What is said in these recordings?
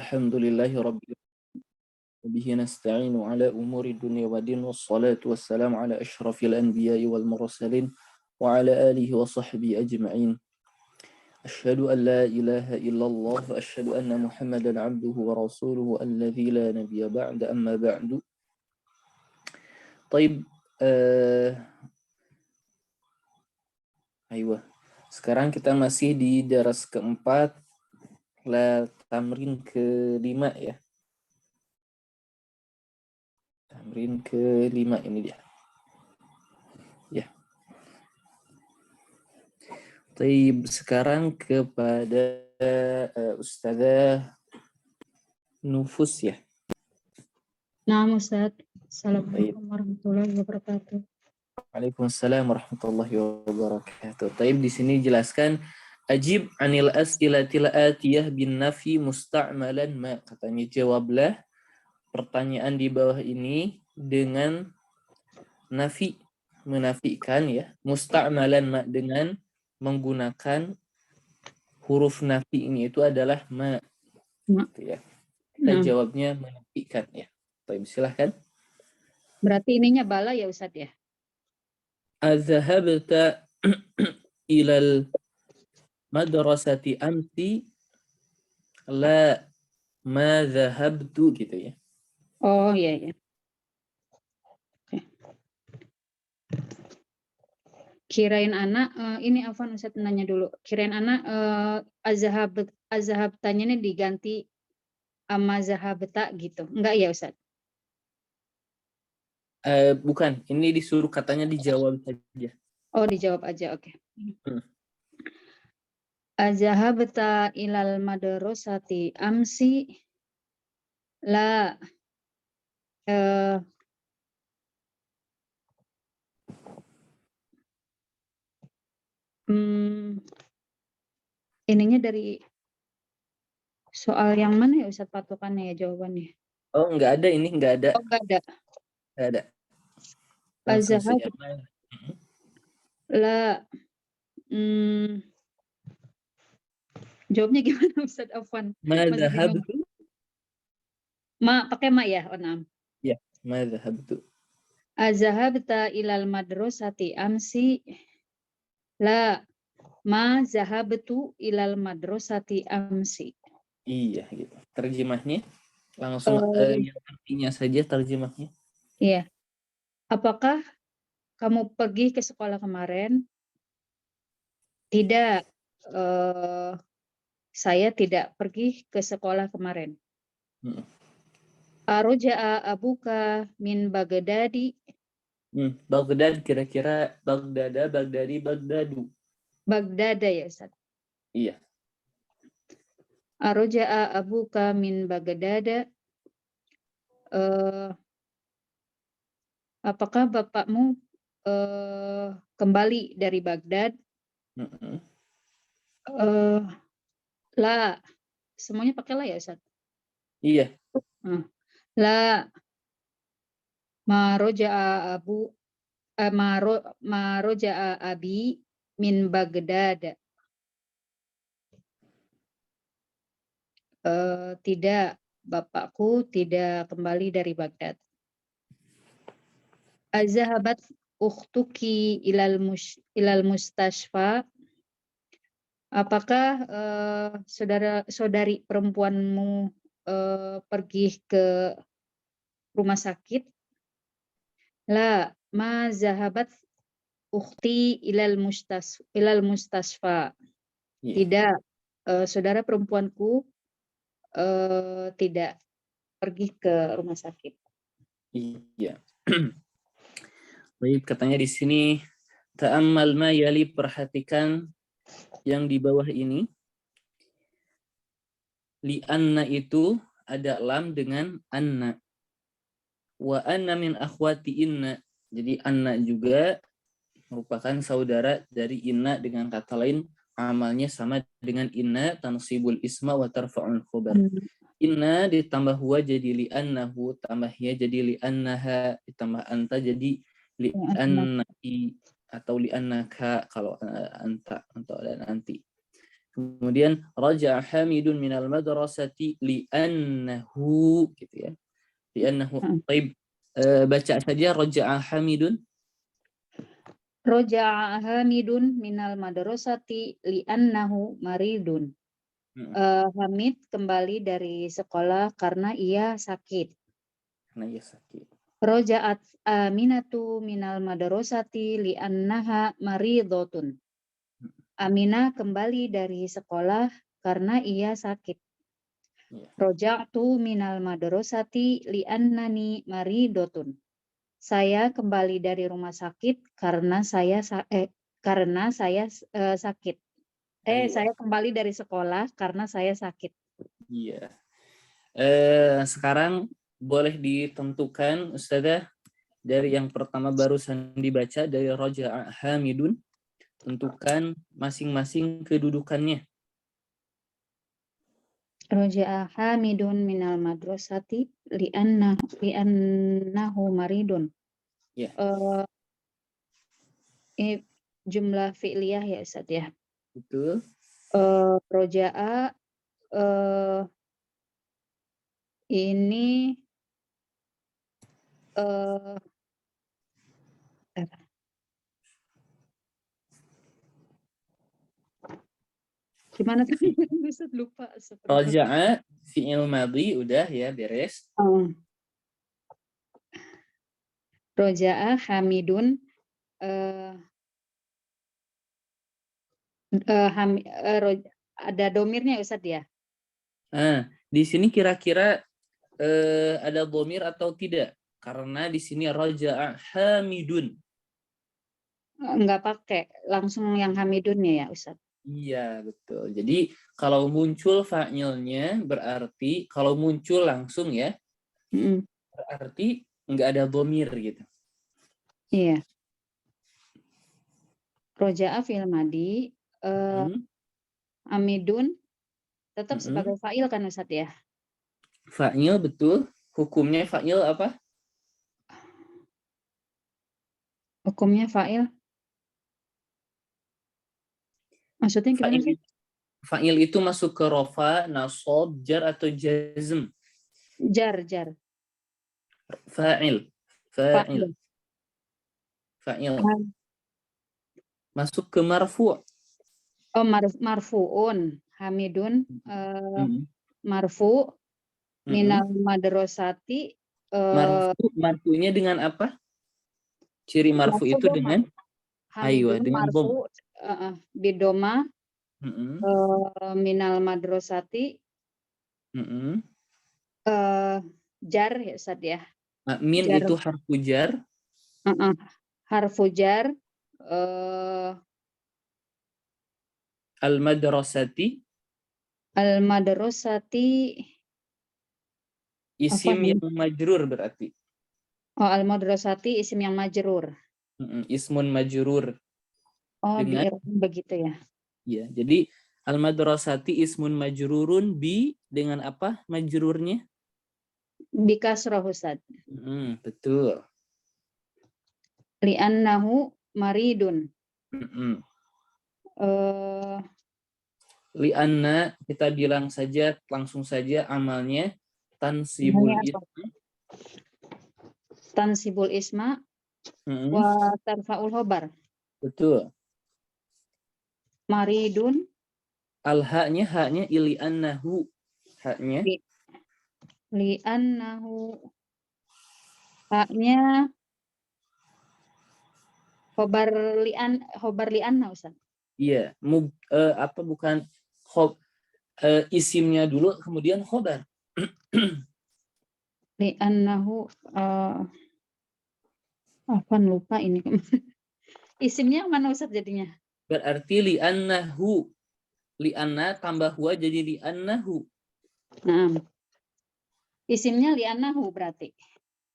الحمد لله رب العالمين وبه نستعين على أمور الدنيا والدين والصلاة والسلام على أشرف الأنبياء والمرسلين وعلى آله وصحبه أجمعين. أشهد أن لا إله إلا الله وأشهد أن محمدا عبده ورسوله الذي لا نبي بعد أما بعد. طيب أيوة. Sekarang kita masih di daras keempat, tamrin kelima ya. Tamrin kelima ini dia. Ya. Taib, sekarang kepada Ustazah Nufus ya. Nah, Ustaz. Assalamualaikum warahmatullahi wabarakatuh. Waalaikumsalam warahmatullahi wabarakatuh. Taib, di sini jelaskan ajib anil as'ilatil atiyah bin nafi musta'malan ma. Katanya jawablah pertanyaan di bawah ini dengan nafi, menafikan ya, musta'malan ma, dengan menggunakan huruf nafi ini itu adalah ma. Gitu ya. Kita jawabnya menafikan ya. Baik, silahkan. Berarti ininya bala ya Ustaz ya? Azhabta ilal madrasati amsi la ma zahabtu gitu ya. Oh iya ya. Oke. Kirain anak ini Afwan Ustaz nanya dulu. Kirain anak azhabtanya ini diganti sama zahabta gitu. Enggak ya Ustaz? Bukan, ini disuruh katanya dijawab saja. Oh, dijawab aja, oke. Azhabta ilal madrasati amsi la ininya dari soal yang mana ya Ustaz patokannya ya jawabannya? Oh, enggak ada ini, enggak ada. Oh, enggak ada. Enggak ada. Langsung saja. La jawabnya gimana Ustaz Afwan? Madzahabtu. Ma pakai ma ya, Onam. Ya, madzahabtu. Azhabta ilal madrasati amsi la ma zahabtu ilal madrasati amsi. Iya gitu. Terjemahnya langsung yang artinya saja terjemahnya. Iya. Apakah kamu pergi ke sekolah kemarin? Tidak. Saya tidak pergi ke sekolah kemarin. Aroja'a abuka min Baghdadi. Baghdad kira-kira Baghdada, Baghdadi, Baghdadu. Baghdada ya Ustaz? Iya. Aroja'a abuka min Baghdada. Apakah bapakmu kembali dari Baghdad? La. Semuanya pakai la ya Ustaz? Iya. La maroja'a abi min Baghdad. Tidak, bapakku tidak kembali dari Baghdad. Azhabat ukhtuki ilal mustashfa. Apakah saudari perempuanmu pergi ke rumah sakit? La ma zahabat ukhti ilal mustashfa. Tidak, saudara perempuanku tidak pergi ke rumah sakit. Iya. Baik, katanya di sini ta'ammal ma yali, perhatikan yang di bawah ini. Li anna itu ada lam dengan anna. Wa anna min akhwati inna. Jadi anna juga merupakan saudara dari inna, dengan kata lain amalnya sama dengan inna, tansibul isma wa tarfa'ul khabar. Inna ditambah huwa jadi li annahu, tambah ya jadi li annaha, ditambah anta jadi li annaki atau li annaka kalau anta atau dan nanti. Kemudian raja'a Hamidun minal madrasati li'annahu gitu ya. Li'annahu. Baik, baca saja raja'a Hamidun. Roja'a Hamidun minal madrasati li'annahu maridun. Hamid kembali dari sekolah karena ia sakit. Karena ia sakit. Roja'at Aminatu minal madrasati li'annaha maridotun. Aminah kembali dari sekolah karena ia sakit. Ya. Roja'tu minal madrasati li'annani maridotun. Saya kembali dari rumah sakit karena saya sakit. Aywa. Saya kembali dari sekolah karena saya sakit. Iya. Sekarang boleh ditentukan Ustazah dari yang pertama barusan dibaca dari Raja'a Hamidun, tentukan masing-masing kedudukannya. Roja'a Hamidun minal madrasati li'annahu maridun. Ya. Ini jumlah fi'liyah ya Ustaz ya. Betul. Roja'a ini gimana tuh? Ustaz lupa. Raja'a fi'il madhi udah ya beres. Roja'a Hamidun ada domirnya Ustaz ya? Di sini kira-kira ada dhamir atau tidak? Karena di sini Raja'a Hamidun. Enggak pakai, langsung yang Hamidunnya ya Ustaz? Iya, betul. Jadi kalau muncul fa'ilnya berarti kalau muncul langsung ya, berarti nggak ada dhamir gitu. Iya. Roja'a fi'il madi, Hamidun tetap sebagai fa'il kan Ustaz ya? Fa'il betul. Hukumnya fa'il apa? Hukumnya fa'il. Maksudnya gimana sih? Fa'il itu masuk ke rofa, nasab, jar atau jazm? Jar. Fa'il. Masuk ke marfu'. Oh, marfu'un. Hamidun marfu' minal madrasati. Marfu'nya dengan apa? Ciri marfu itu dengan Hamidun dengan marfu' bidoma minal madrasati jar ya Ustaz ya. Min jar. Itu harfu jar. Harfu jar al-madrasati isim yang majrur berarti. Oh, al-madrasati isim yang majrur. Ismun majrur. Oh, dengan begitu ya. Ya, jadi al-madrasati ismun majrurun bi dengan apa majrurnya? Bi kasrah Ustaz. Betul. Li'annahu maridun. Li'anna kita bilang saja langsung saja amalnya tansibul isma. Tansibul isma wa tarfa'ul khobar. Betul. Maridun. Haknya ili'annahu. Haknya. Li'annahu. Haknya khobar li'anna Ustaz. Iya, apa bukan isimnya dulu kemudian khobar. Li'annahu apa lupa ini. Isimnya mana Ustaz jadinya? Berarti li'annahu. Li'anna tambah huwa jadi li'annahu. Nah. Isimnya li'annahu berarti.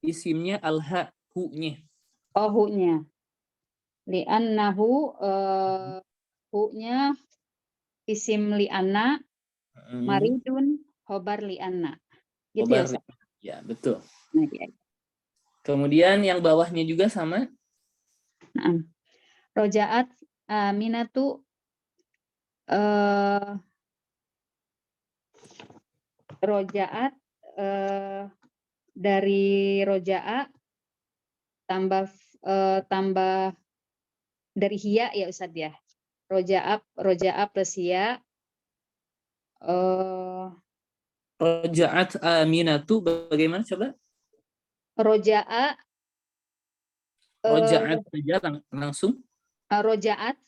Isimnya al-ha, hu-nya. Oh, hu-nya. Li'annahu hu-nya isim li'anna maridun khobar li'anna. Gitu ya Ustaz? Ya, betul. Nah, ya. Kemudian yang bawahnya juga sama. Roja'at Aminatu eh, rojaat dari roja'a tambah dari hiya ya Ustadz ya. Roja'a plus hiya. Roja'at Aminatu bagaimana coba? Roja'a Roja'at saja langsung. roja'at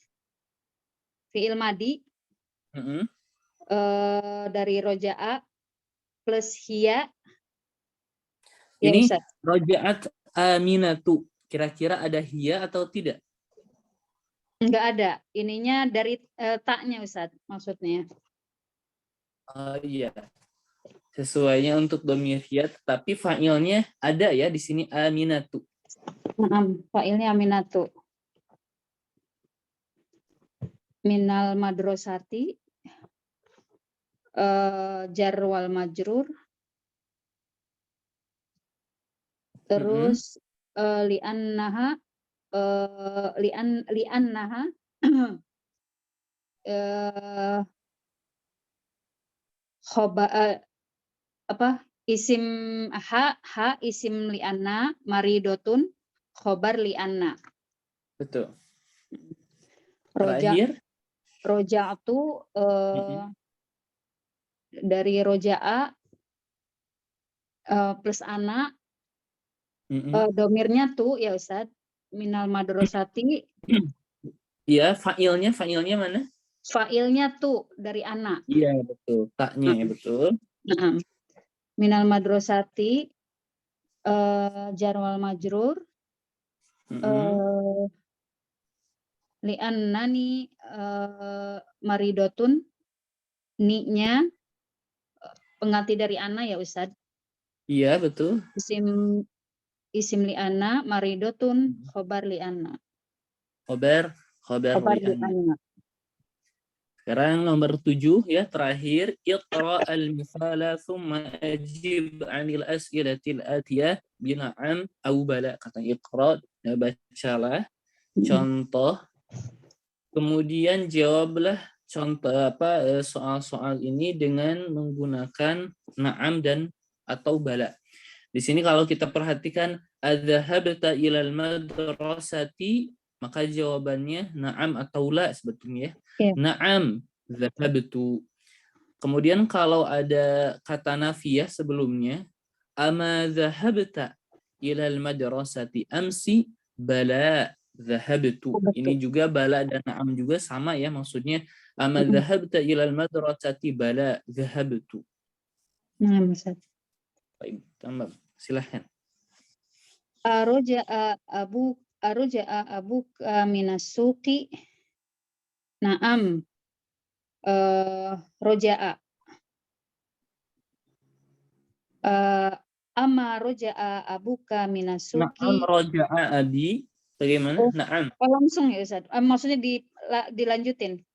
fi'il madi dari roja'a plus hiya ya Ini Ustadz. Roja'at Aminatu. Kira-kira ada hiya atau tidak? Enggak ada. Ininya dari taknya Ustadz maksudnya. Iya. Sesuainya untuk domir hiya, tapi fa'ilnya ada ya di sini Aminatu. Fa'ilnya Aminatu. Minal madrosati jar wal majrur. Terus li'annaha li'annaha isim isim li'anna maridotun khobar li'anna. Betul. Roja Terakhir roja'atu dari roja'a plus ana domirnya tu ya Ustadz. Minal madrosati. Iya, fa'ilnya mana? Fa'ilnya tu dari ana. Iya, betul. Taknya ya, betul. Minal madrosati jar wal majrur li'annani maridotun, ni-nya pengganti dari ana ya Ustadz. Iya, betul. Isim li'anna maridotun khobar li'anna. Khobar li'anna. Sekarang nomor 7 ya, terakhir. Iqra al-mithala thumma ajib 'anil as'ilatil atiyah bina'am au bala. Kata Iqra, bacalah contoh. Kemudian jawablah contoh soal-soal ini dengan menggunakan na'am dan atau bala. Di sini kalau kita perhatikan adzahabta ilal madrasati, maka jawabannya na'am atau la sebetulnya. Yeah. Na'am dzahabtu. Kemudian kalau ada kata nafiyah sebelumnya, ama dzahabta ilal madrasati amsi, bala dzahabtu. Ini juga bala dan na'am juga sama ya, maksudnya ama dzahabta ilal madrasati, bala dzahabtu. Nah, Ustaz. Baik, tambah. Silahkan. Aroja'a abuka minas suqi. Naam. Roja'a. Amma roja'a abuka minas suqi. Na'am roja'a abi. Bagaimana? Na'am. Langsung ya Ustaz. Maksudnya dilanjutin.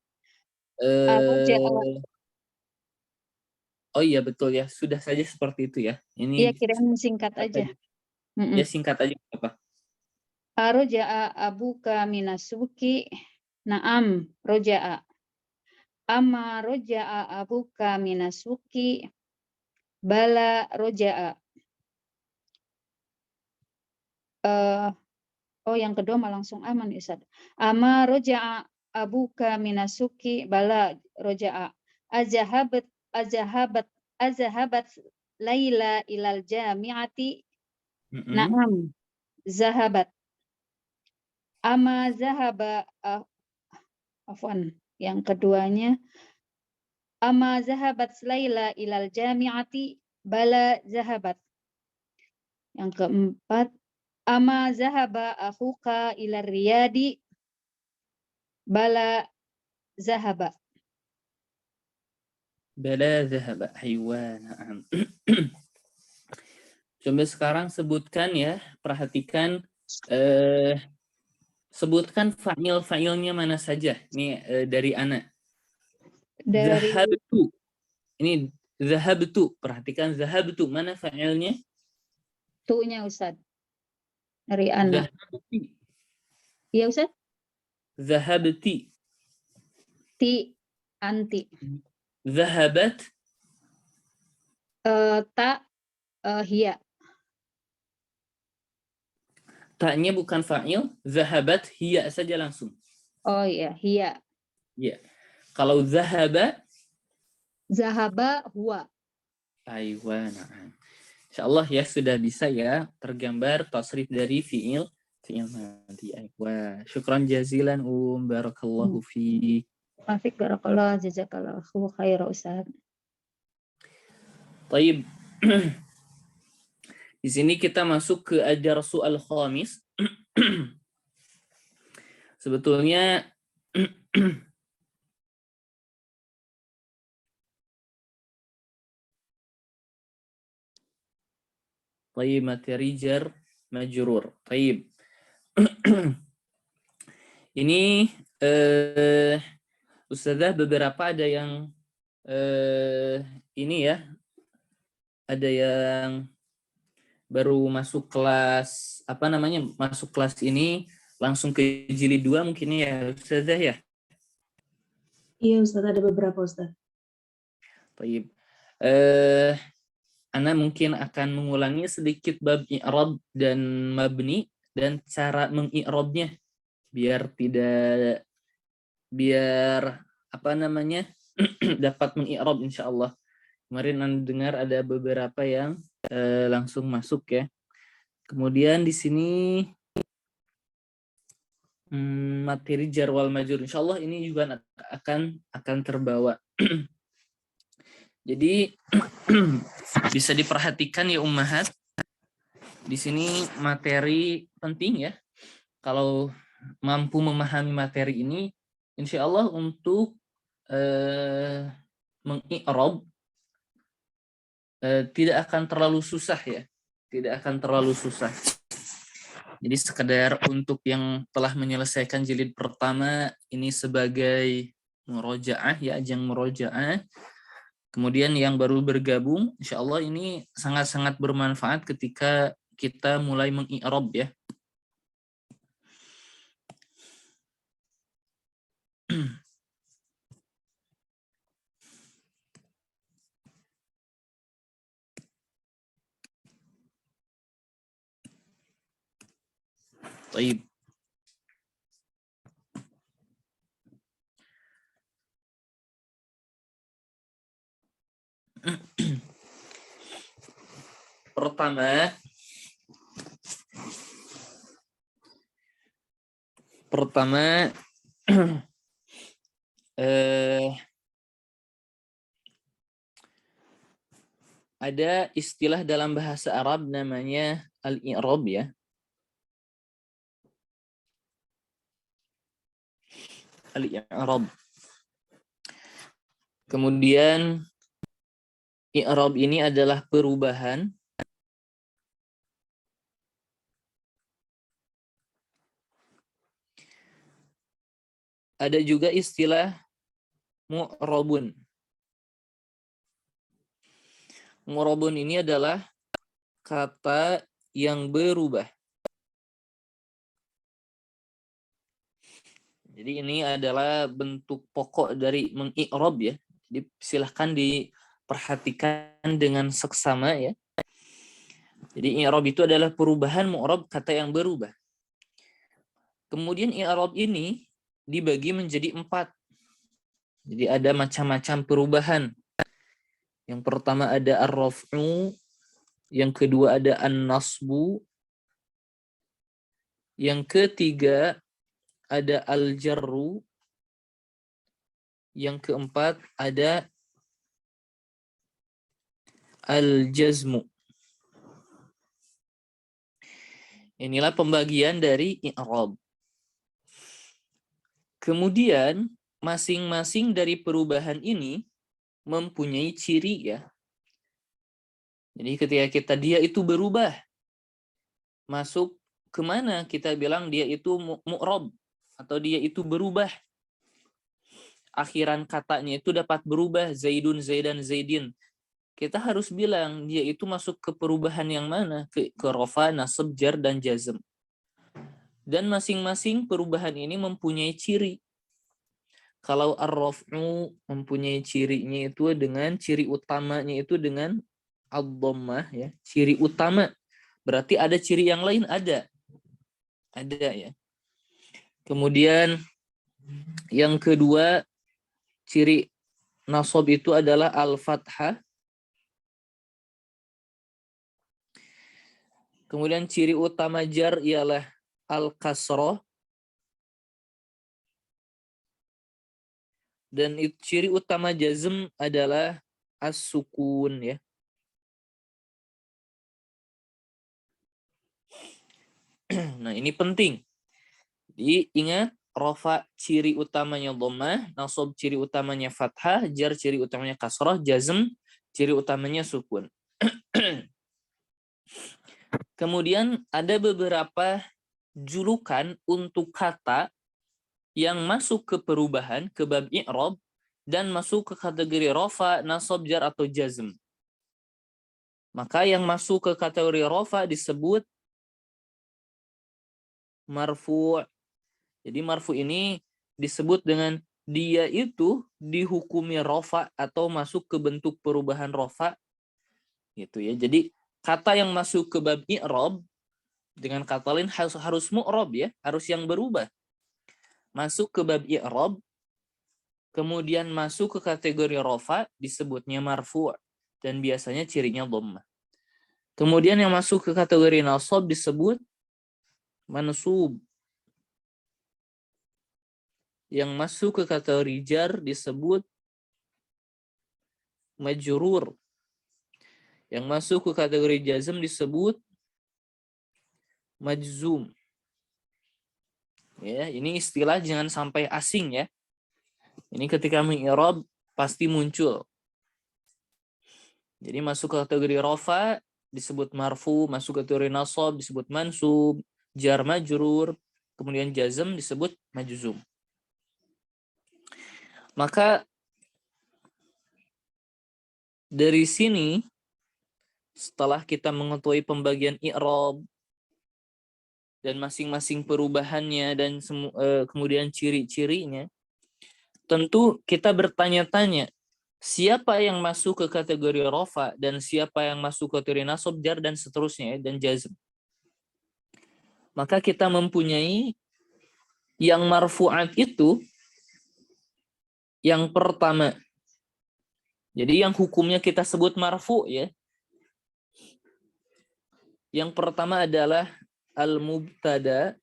Oh iya betul ya, sudah saja seperti itu ya. Ini iya, kirain singkat aja. Ya singkat aja apa? Roja'a abuka minas suqi. Naam roja'a. Amma roja'a abuka minas suqi. Bala roja'a. Yang kedua mah langsung aman Ustaz. Amma roja'a abuka minas suqi. Bala roja'a. Azahabat Laila ilal jami'ati. Naam zahabat. Ama zahaba afwan, yang keduanya ama zahabat Laila ilal jami'ati, bala zahabat. Yang keempat ama zahaba akhuka ilal riyadi, bala zahaba. Bala zahaba. Aywa, na'am. Coba sekarang sebutkan ya, perhatikan sebutkan fa'ilnya mana saja. Ini dari Ana. Zahabtu. Ini zahabtu. Perhatikan zahabtu. Mana fa'ilnya? Tu-nya Ustaz. Dari Ana. Iya Ustaz. Zahabti. Ti Anti. Zahabat. Ta hiya. Ta'nya bukan fa'il. Zahabat hiya saja langsung. Oh iya, hiya. Ya. Kalau zahaba. Zahaba huwa. Aywa. Insyaallah ya sudah bisa ya tergambar tasrif dari fi'il madi. Aywa. Syukran jazilan barakallahu fiik. Afik barakallah jazakallahu khaira Ustaz. Taib. Di sini kita masuk ke ad-darsu al-khamis. Sebetulnya Taib materi jar majrur. Taib. Ini Ustazah beberapa ada yang ini ya. Ada yang baru masuk kelas apa namanya? Masuk kelas ini langsung ke jilid 2 mungkin ya Ustazah ya. Iya Ustaz, ada beberapa Ustaz. Taib. Ana mungkin akan mengulangi sedikit bab i'rab dan mabni dan cara mengi'rabnya biar apa namanya dapat mengi'rab insyaallah. Kemarin Anda dengar ada beberapa yang langsung masuk ya. Kemudian di sini materi jar wal majrur insyaallah ini juga akan terbawa. Jadi bisa diperhatikan ya ummahat. Di sini materi penting ya. Kalau mampu memahami materi ini, insya Allah untuk mengi'rab tidak akan terlalu susah ya. Tidak akan terlalu susah. Jadi sekedar untuk yang telah menyelesaikan jilid pertama ini sebagai murojaah ya, ajang murojaah. Kemudian yang baru bergabung, insya Allah ini sangat-sangat bermanfaat ketika kita mulai mengi'rab ya. Baik. Pertama ada istilah dalam bahasa Arab namanya al-i'rab ya. Al-i'rab. Kemudian i'rab ini adalah perubahan ada juga istilah mu'rabun. Mu'rabun ini adalah kata yang berubah. Jadi ini adalah bentuk pokok dari mengi'rab ya. Jadi silahkan diperhatikan dengan seksama ya. Jadi i'rab itu adalah perubahan mu'rab kata yang berubah. Kemudian i'rab ini dibagi menjadi 4. Jadi ada macam-macam perubahan. Yang pertama ada ar-raf'u, yang kedua ada an-nasbu, yang ketiga ada al-jarru, yang keempat ada al-jazmu. Inilah pembagian dari i'rab. Kemudian masing-masing dari perubahan ini mempunyai ciri ya. Jadi ketika dia itu berubah, masuk kemana kita bilang dia itu mu'rab atau dia itu berubah. Akhiran katanya itu dapat berubah, Zaidun, Zaidan, Zaidin. Kita harus bilang dia itu masuk ke perubahan yang mana? Ke rafa, nasab, jar, dan jazm. Dan masing-masing perubahan ini mempunyai ciri. Kalau ar-raf'u mempunyai cirinya itu dengan ciri utamanya itu dengan ad-dhammah ya. Ciri utama. Berarti ada ciri yang lain ada. Ada ya. Kemudian yang kedua ciri nasab itu adalah al-fathah. Kemudian ciri utama jar ialah al-kasrah. Dan ciri utama jazm adalah as-sukun ya. Nah, ini penting. Jadi ingat, rafa ciri utamanya dhammah, nasab ciri utamanya fathah, jar ciri utamanya kasrah, jazm ciri utamanya sukun. Kemudian ada beberapa julukan untuk kata yang masuk ke perubahan, ke bab i'rab, dan masuk ke kategori rafa, nasab, jar, atau jazm. Maka yang masuk ke kategori rafa disebut marfu'. Jadi marfu' ini disebut dengan dia itu dihukumi rafa atau masuk ke bentuk perubahan rafa. Gitu ya. Jadi kata yang masuk ke bab i'rab dengan kata lain harus mu'rab ya, harus yang berubah. Masuk ke bab i'rab, kemudian masuk ke kategori rafa disebutnya marfu' dan biasanya cirinya dhammah. Kemudian yang masuk ke kategori nasab disebut mansub. Yang masuk ke kategori jar disebut majrur. Yang masuk ke kategori jazm disebut majzum. Ya, ini istilah jangan sampai asing ya. Ini ketika mengi'rab pasti muncul. Jadi masuk ke kategori rafa disebut marfu, masuk ke kategori nasab disebut mansub, jar majrur, kemudian jazm disebut majzum. Maka dari sini setelah kita mengetahui pembagian i'rab dan masing-masing perubahannya dan kemudian ciri-cirinya, tentu kita bertanya-tanya, siapa yang masuk ke kategori rafa dan siapa yang masuk ke kategori nasab, jar, dan seterusnya, dan jazm. Maka kita mempunyai yang marfu'at itu yang pertama. Jadi yang hukumnya kita sebut marfu' ya. Yang pertama adalah al-mubtada.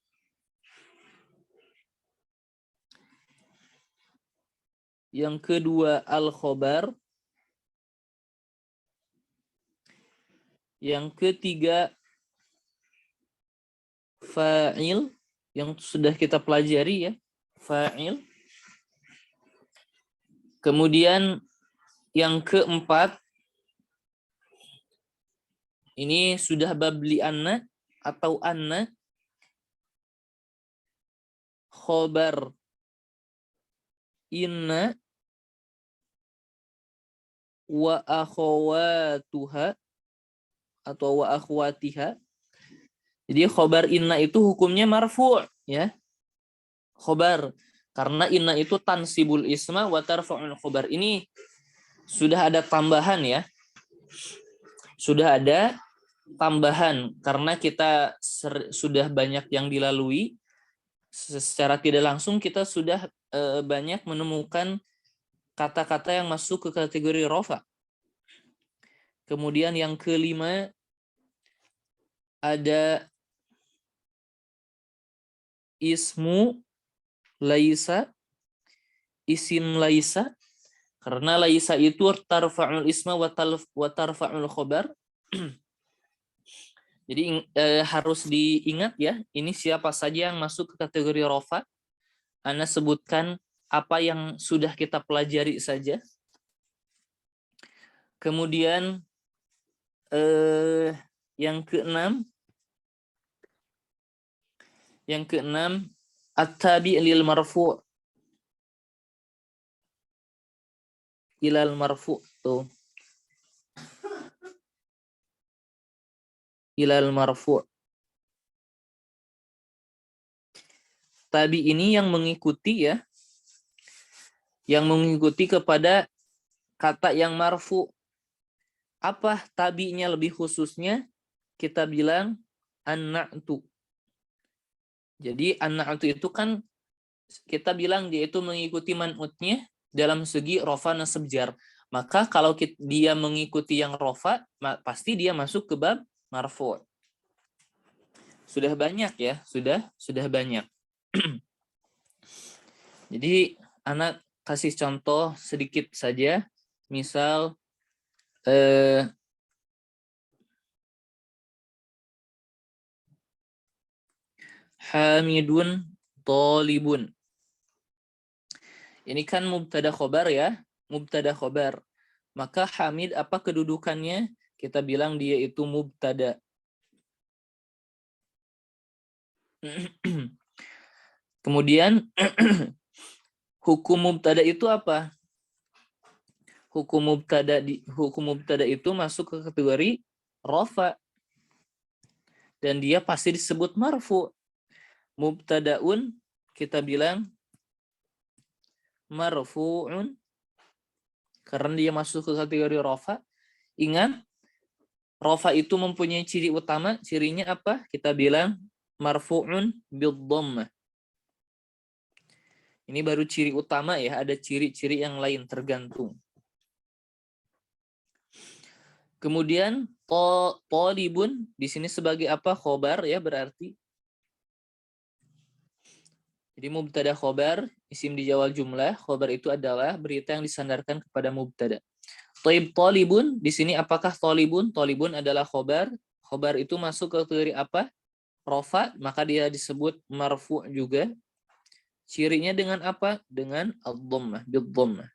Yang kedua al-khobar. Yang ketiga fa'il yang sudah kita pelajari ya, fa'il. Kemudian yang keempat ini sudah bab li'anna atau anna, khobar inna wa akhawatuha atau wa akhwatiha. Jadi khobar inna itu hukumnya marfu' ya. Khobar karena inna itu tansibul isma wa tarfa'ul khobar. Ini sudah ada tambahan ya. Sudah ada tambahan karena kita sudah banyak yang dilalui. Secara tidak langsung kita sudah banyak menemukan kata-kata yang masuk ke kategori rafa. Kemudian yang kelima ada ismu laisa, isim laisa, karena laisa itu tarfa'ul isma wa tarfa'ul khobar. Jadi harus diingat ya, ini siapa saja yang masuk ke kategori rafa. Ana sebutkan apa yang sudah kita pelajari saja. Kemudian yang keenam at-tabi' lil marfu' ilal marfu' tuh. Ilal marfu'. Tabi ini yang mengikuti ya. yang mengikuti kepada kata yang marfu. Apa tabinya lebih khususnya? Kita bilang an-na'tu. Jadi an-na'tu itu kan kita bilang dia itu mengikuti man'utnya dalam segi rofa nasab jar. Maka kalau dia mengikuti yang rofa, pasti dia masuk ke bab marfu. Sudah banyak ya, sudah banyak. Jadi anak kasih contoh sedikit saja. Misal Hamidun Tolibun. Ini kan mubtada khobar ya, mubtada khobar. Maka Hamid apa kedudukannya? Kita bilang dia itu mubtada. Kemudian hukum mubtada itu apa? Hukum mubtada itu masuk ke kategori rofa. Dan dia pasti disebut marfu. Mubtadaun kita bilang marfu'un karena dia masuk ke kategori rofa. Ingat, rofa itu mempunyai ciri utama. Cirinya apa? Kita bilang marfu'un bid-dhammah. Ini baru ciri utama ya. Ada ciri-ciri yang lain tergantung. Kemudian talibun di sini sebagai apa? Khobar ya berarti. Jadi mubtada khobar, isim dijawab jumlah. Khobar itu adalah berita yang disandarkan kepada mubtada. Taib talibun di sini apakah talibun? Talibun adalah khobar. Khobar itu masuk ke kategori apa? Rofa, maka dia disebut marfu juga. Cirinya dengan apa? Dengan ad-dhammah, bid-dhammah.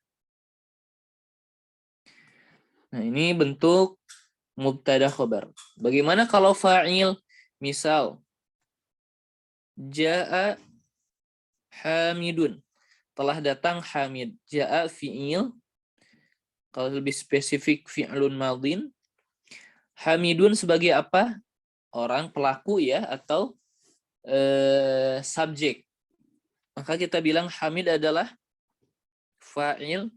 Nah, ini bentuk mubtada khobar. Bagaimana kalau fa'il? Misal Ja'a Hamidun. Telah datang Hamid. Ja'a fi'il. Kalau lebih spesifik fi'lun madin. Hamidun sebagai apa? Orang pelaku ya atau subjek. Maka kita bilang Hamid adalah fa'il.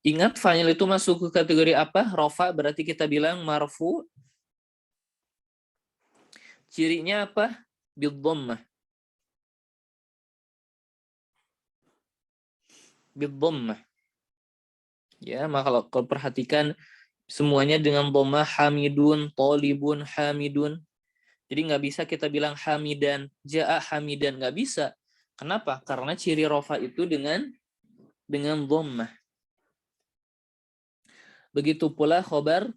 Ingat fa'il itu masuk ke kategori apa? Rofa, berarti kita bilang marfu. Cirinya apa? Bid-dhammah. Bid-dhammah. Ya, maka kalau perhatikan semuanya dengan dhammah, hamidun, talibun, hamidun. Jadi nggak bisa kita bilang hamidan, ja'a hamidan, nggak bisa. Kenapa? Karena ciri rofa itu dengan dhammah. Begitu pula khobar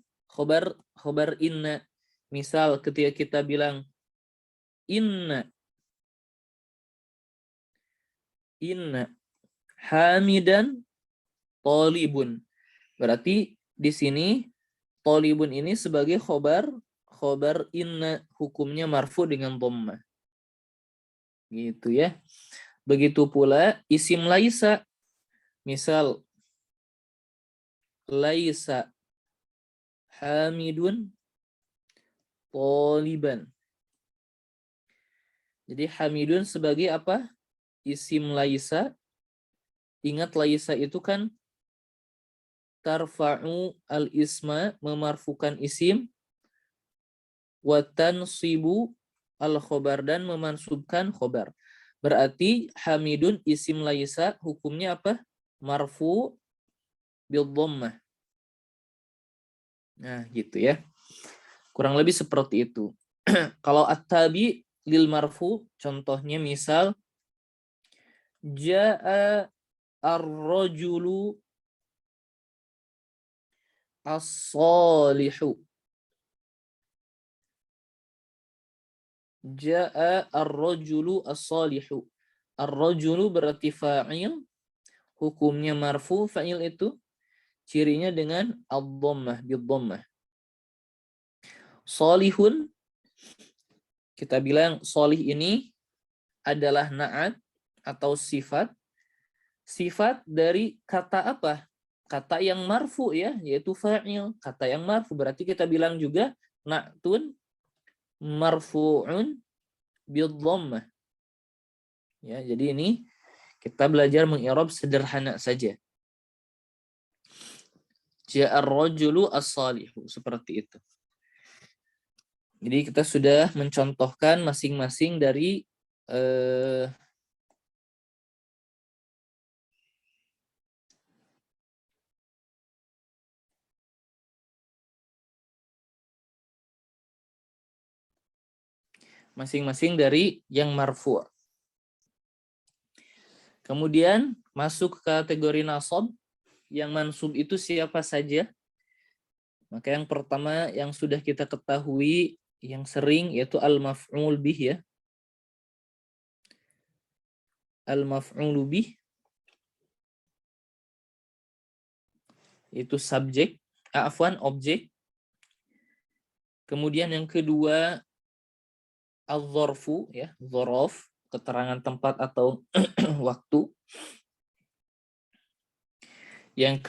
inna. Misal ketika kita bilang inna hamidan talibun. Berarti di sini talibun ini sebagai khobar inna, hukumnya marfu dengan dhammah. Gitu ya. Begitu pula isim laisa. Misal laisa hamidun taliban. Jadi hamidun sebagai apa? Isim laisa. Ingat laisa itu kan tarfa'u al-isma, memarfukan isim, wa tansibu al-khobar, dan memansubkan khobar. Berarti hamidun isim laisa hukumnya apa? Marfu bil-dhammah. Nah, gitu ya. Kurang lebih seperti itu. Kalau at-tabi lil marfu, contohnya misal ja'a ar-rajulu as-salihu. Ja'a ar-rajulu as-salihu. Ar-rajulu berarti fa'il, hukumnya marfu. Fa'il itu cirinya dengan ad-dhammah, bid-dhammah. Salihun, kita bilang salih ini adalah na'at atau sifat. Sifat dari kata apa? Kata yang marfu ya, yaitu fa'il. Kata yang marfu berarti kita bilang juga na'tun marfu'un bid-dhammah. Ya, jadi ini kita belajar mengi'rab sederhana saja. Ja'ar rajulu as-salihu, seperti itu. Jadi kita sudah mencontohkan masing-masing dari masing-masing dari yang marfu'. Kemudian masuk ke kategori nasab. Yang mansub itu siapa saja? Maka yang pertama yang sudah kita ketahui yang sering yaitu al-maf'ul bih ya. Al-maf'ul bih itu subjek, objek. Kemudian yang kedua al-dzarfu ya, dzaraf, keterangan tempat atau waktu. Yang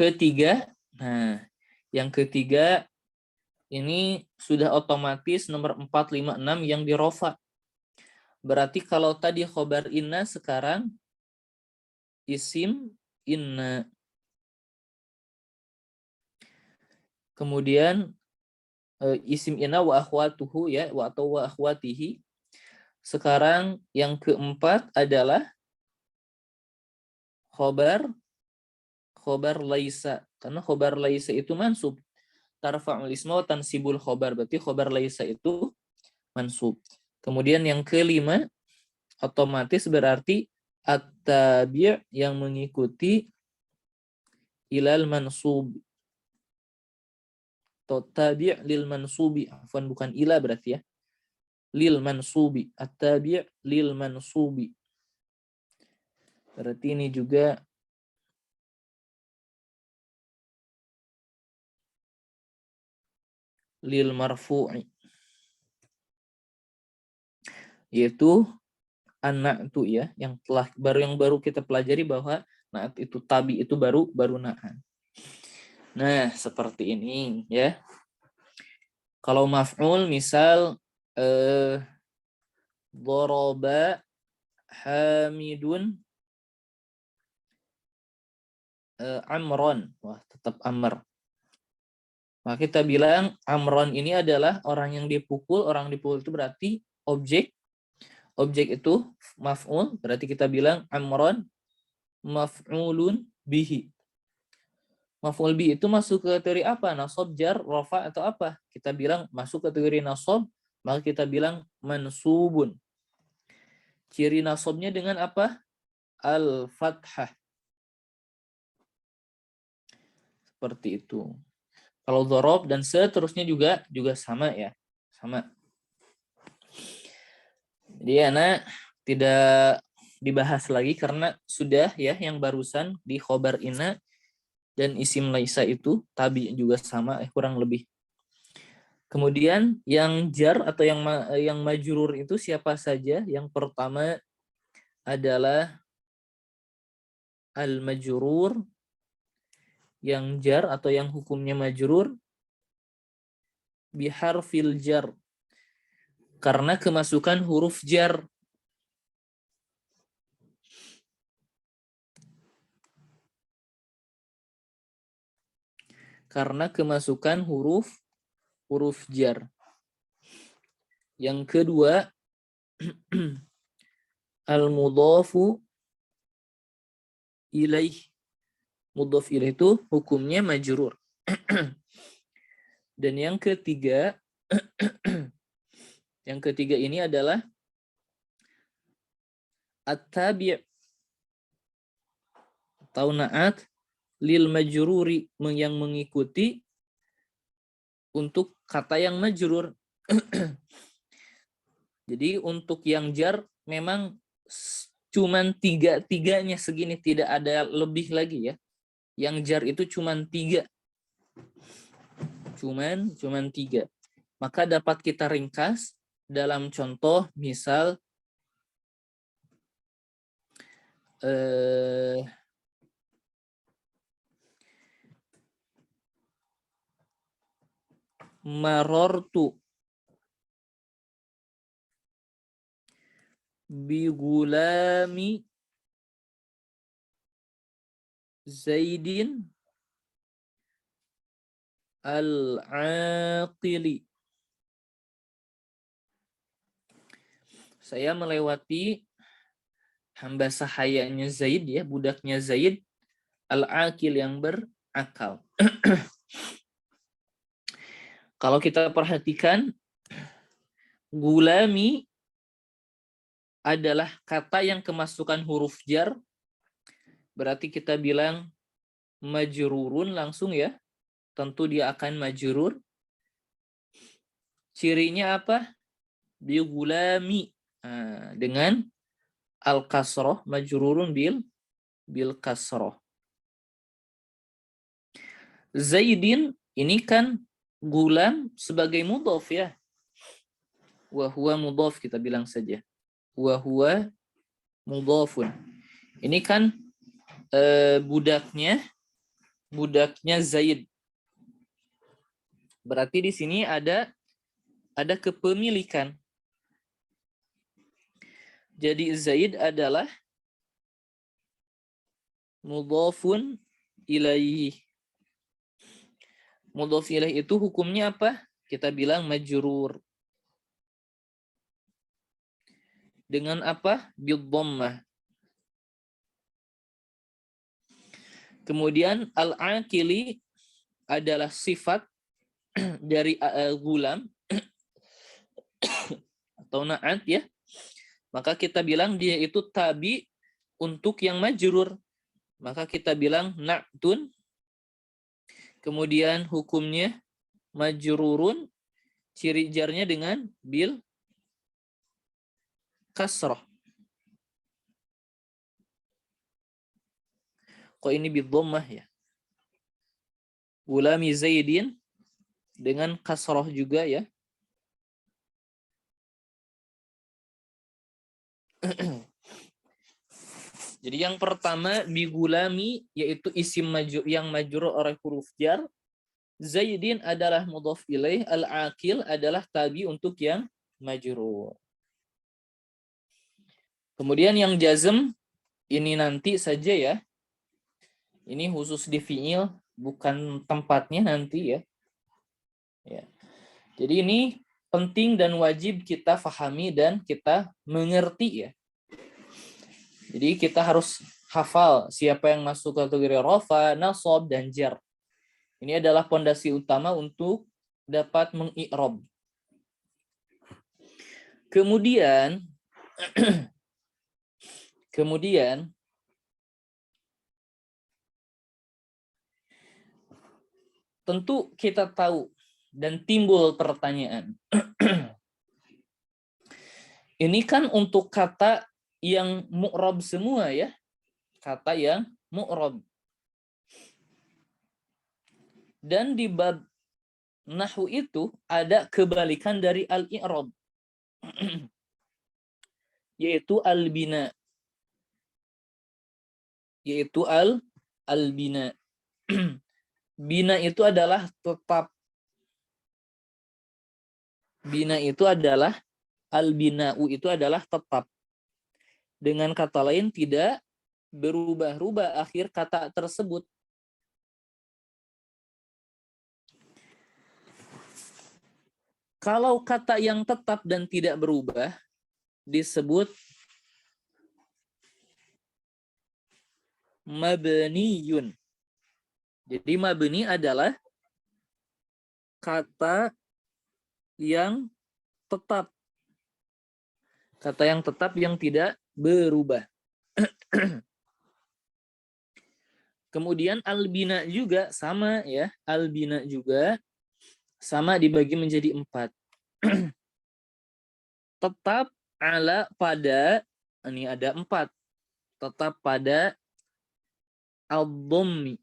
ketiga ini sudah otomatis nomor 4, 5, 6 yang dirofa. Berarti kalau tadi khobar inna, sekarang isim inna. Kemudian isim inna wa akhwatuhu ya, atau wa akhwatihi. Sekarang yang keempat adalah khobar laisa. Karena khobar laisa itu mansub. Tarfa'ul isma wa tansibul khobar. Berarti khobar laisa itu mansub. Kemudian yang kelima, otomatis berarti at-tabi' yang mengikuti ilal mansub. Atau tabi' lil mansubi. Afwan, bukan ila berarti ya. Lil mansubi. At-tabi' lil mansubi. Berarti ini juga lil marfu'i, yaitu an-na'tu ya, yang baru kita pelajari bahwa na'at itu tabi itu baru na'at. Nah, seperti ini ya. Kalau maf'ul misal daraba Hamidun Amron, wah tetap Amr. Maka kita bilang Amron ini adalah orang yang dipukul. Orang dipukul itu berarti objek. Objek itu maf'ul, berarti kita bilang Amron maf'ulun bihi. Maf'ul bihi itu masuk ke kategori apa? Nasab, jar, rafa atau apa? Kita bilang masuk kategori nasab, maka kita bilang mansubun. Ciri nasabnya dengan apa? Al-fathah. Seperti itu. Kalau dhorob dan seterusnya juga sama ya. Sama. Jadi anak tidak dibahas lagi karena sudah ya yang barusan di khobar inna dan isim laisa itu tabi juga sama kurang lebih. Kemudian yang jar atau yang majrur itu siapa saja? Yang pertama adalah al-majrur, yang jar atau yang hukumnya majrur biharfil jar, karena kemasukan huruf jar. Karena kemasukan huruf jar. Yang kedua al-mudhafu ilaih. Mudhaf ilaih itu hukumnya majrur. Dan yang ketiga ini adalah at-tabi' atau na'at lil majruri, yang mengikuti untuk kata yang majrur. Jadi untuk yang jar memang cuman tiganya segini, tidak ada lebih lagi ya. Yang jar itu cuman 3. Cuman 3. Maka dapat kita ringkas dalam contoh misal marortu bi gulami Zaidin al-aqili. Saya melewati hamba sahayanya Zaid, ya, budaknya Zaid, al-aqil yang berakal. Kalau kita perhatikan, gulami adalah kata yang kemasukan huruf jar, berarti kita bilang majrurun langsung, ya. Tentu dia akan majrur. Cirinya apa? Bi gulami. Nah, dengan al-kasroh, majrurun bil kasroh. Zaidin ini kan gulam sebagai mudhaf, ya. Wa huwa mudhaf, kita bilang saja. Wa huwa mudhafun. Ini kan budaknya Zaid. Berarti di sini ada kepemilikan. Jadi Zaid adalah mudhafun ilaihi. Mudhaf ilaih itu hukumnya apa? Kita bilang majrur. Dengan apa? Bidhammah. Kemudian al-aqili adalah sifat dari gulam atau na'at, ya. Maka kita bilang dia itu tabi untuk yang majrur. Maka kita bilang na'tun. Kemudian hukumnya majrurun, ciri jarnya dengan bil kasrah. Kok ini bidhammah, ya? Gulami Zaidin dengan kasrah juga, ya. Jadi yang pertama bigulami, yaitu isim yang majrur oleh huruf jar. Zaidin adalah mudhaf ilaih, al-aqil adalah tabi untuk yang majrur. Kemudian yang jazm ini nanti saja, ya. Ini khusus di fi'il, bukan tempatnya nanti, ya. Ya. Jadi ini penting dan wajib kita fahami dan kita mengerti, ya. Jadi kita harus hafal siapa yang masuk kategori rafa, nasab, dan jar. Ini adalah pondasi utama untuk dapat mengi'rab. Kemudian tentu kita tahu dan timbul pertanyaan. Ini kan untuk kata yang mu'rab semua, ya. Kata yang mu'rab. Dan di bab nahwu itu ada kebalikan dari al-i'rab. Yaitu al-bina. Al-bina. Bina itu adalah tetap. Bina itu adalah al-bina'u itu adalah tetap. Dengan kata lain tidak berubah-ubah akhir kata tersebut. Kalau kata yang tetap dan tidak berubah disebut mabniyun. Jadi mabni adalah kata yang tetap. Kata yang tetap yang tidak berubah. Kemudian al-bina juga sama, ya. Al-bina juga sama dibagi menjadi 4. Tetap ala pada, ini ada 4. Tetap pada al-dhammi.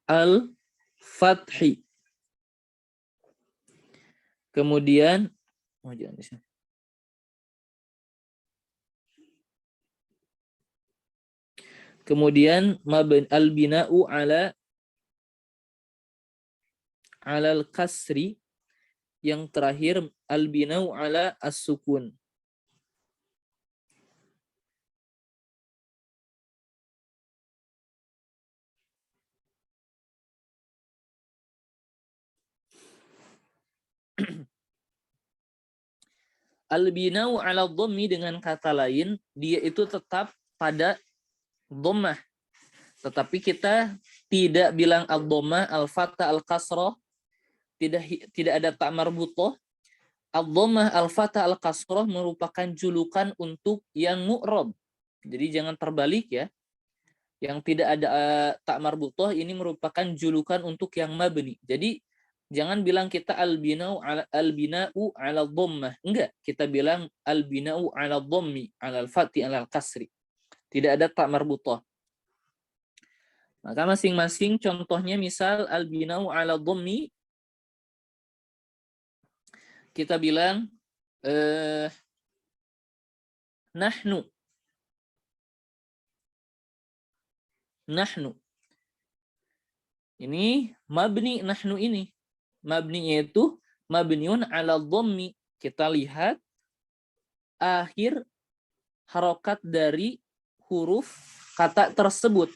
Al-fathi. Kemudian jangan di sini. Kemudian al-bina'u ala al-kasri. Yang terakhir al-bina'u ala as-sukun. Al-bina'u 'ala dhammi dengan kata lain, dia itu tetap pada dhammah. Tetapi kita tidak bilang ad-dhammah, al-fathah, al-kasrah, tidak ada ta' marbuthah. Ad-dhammah, al-fathah, al-kasrah merupakan julukan untuk yang mu'rab. Jadi jangan terbalik ya. Yang tidak ada ta' marbuthah ini merupakan julukan untuk yang mabni. Jadi jangan bilang kita al-bina'u 'ala dhammah. Enggak, kita bilang al-bina'u 'ala dhammi, 'ala al-fathi, 'ala al-kasri. Tidak ada ta' marbuthah. Maka masing-masing contohnya misal al-bina'u 'ala dhammi, kita bilang nahnu. Nahnu. Ini mabni nahnu ini. Mabninya itu mabniun 'ala dhammi. Kita lihat akhir harokat dari huruf kata tersebut.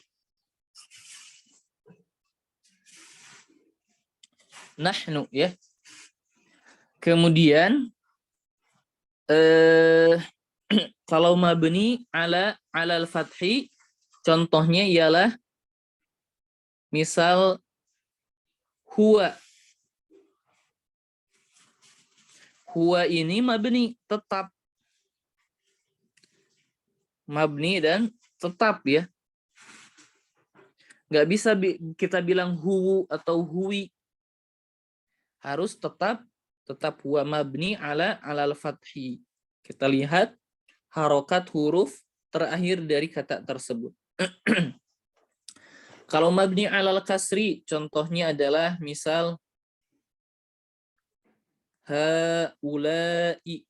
Nahnu ya. Kemudian kalau mabni 'ala al-fathi, contohnya ialah misal huwa. Huwa ini mabni tetap. Mabni dan tetap ya. Nggak bisa kita bilang huwu atau huwi. Harus tetap huwa mabni 'ala al-fathi. Kita lihat harokat huruf terakhir dari kata tersebut. Kalau mabni 'ala al-kasri, contohnya adalah misal haula'i.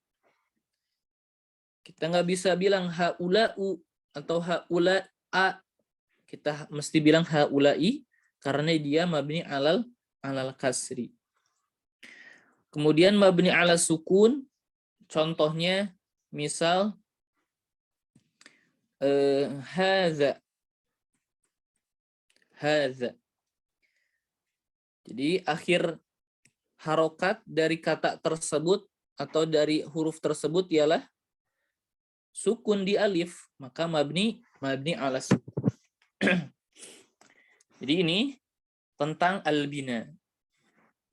Kita nggak bisa bilang haula'u atau haula'a. Kita mesti bilang haula'i karena dia mabni 'ala al-kasri. Kemudian mabni 'ala sukun, contohnya misal hadza. Hadza. Jadi akhir harokat dari kata tersebut atau dari huruf tersebut ialah sukun di alif, maka mabni 'ala sukun. Jadi ini tentang al-bina.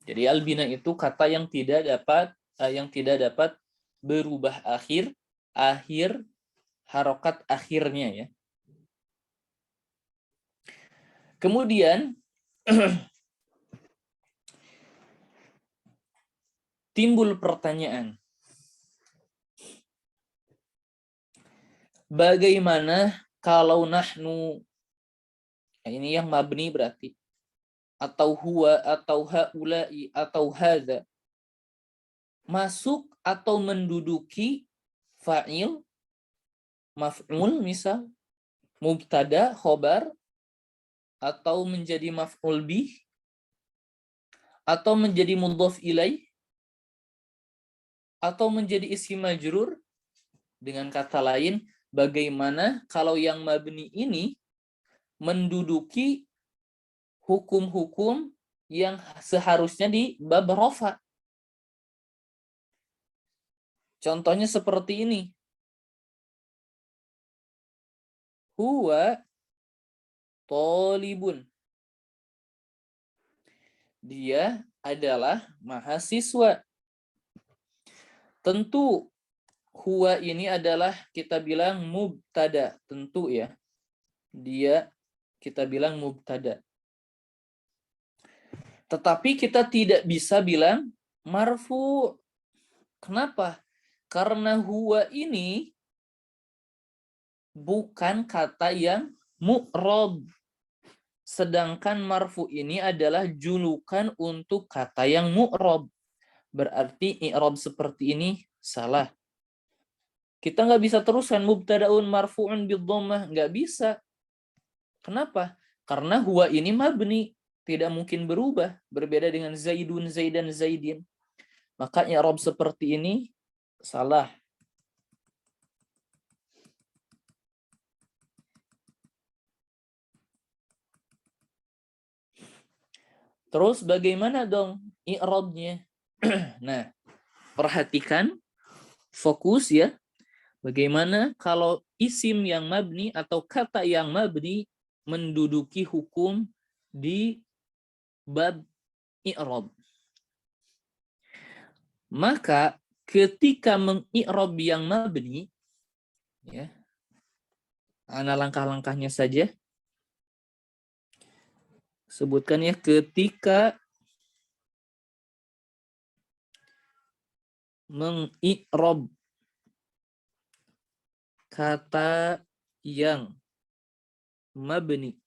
Jadi al-bina itu kata yang tidak dapat berubah akhir harokat akhirnya ya. Kemudian timbul pertanyaan. Bagaimana kalau nahnu, ini yang mabni berarti, atau huwa, atau haula'i, atau hadza, masuk atau menduduki fa'il, maf'ul misal, mubtada, khobar, atau menjadi maf'ul bih, atau menjadi mudhof ilaih, atau menjadi isim majrur. Dengan kata lain, bagaimana kalau yang mabni ini menduduki hukum-hukum yang seharusnya di bab rafa. Contohnya seperti ini. Huwa thalibun. Dia adalah mahasiswa. Tentu huwa ini adalah kita bilang mubtada, tentu ya. Dia kita bilang mubtada. Tetapi kita tidak bisa bilang marfu. Kenapa? Karena huwa ini bukan kata yang mu'rab. Sedangkan marfu ini adalah julukan untuk kata yang mu'rab. Berarti i'rab seperti ini salah. Kita nggak bisa teruskan mubtada'un marfu'un bidhammah, nggak bisa. Kenapa? Karena huwa ini mabni, tidak mungkin berubah, berbeda dengan zaidun, zaidan, zaidin. Maka i'rab seperti ini salah. Terus bagaimana dong i'rabnya? Nah, perhatikan fokus ya. Bagaimana kalau isim yang mabni atau kata yang mabni menduduki hukum di bab i'rab. Maka ketika mengi'rab yang mabni, ya, ana langkah-langkahnya saja. Sebutkan ya, ketika mengi'rab kata yang mabni.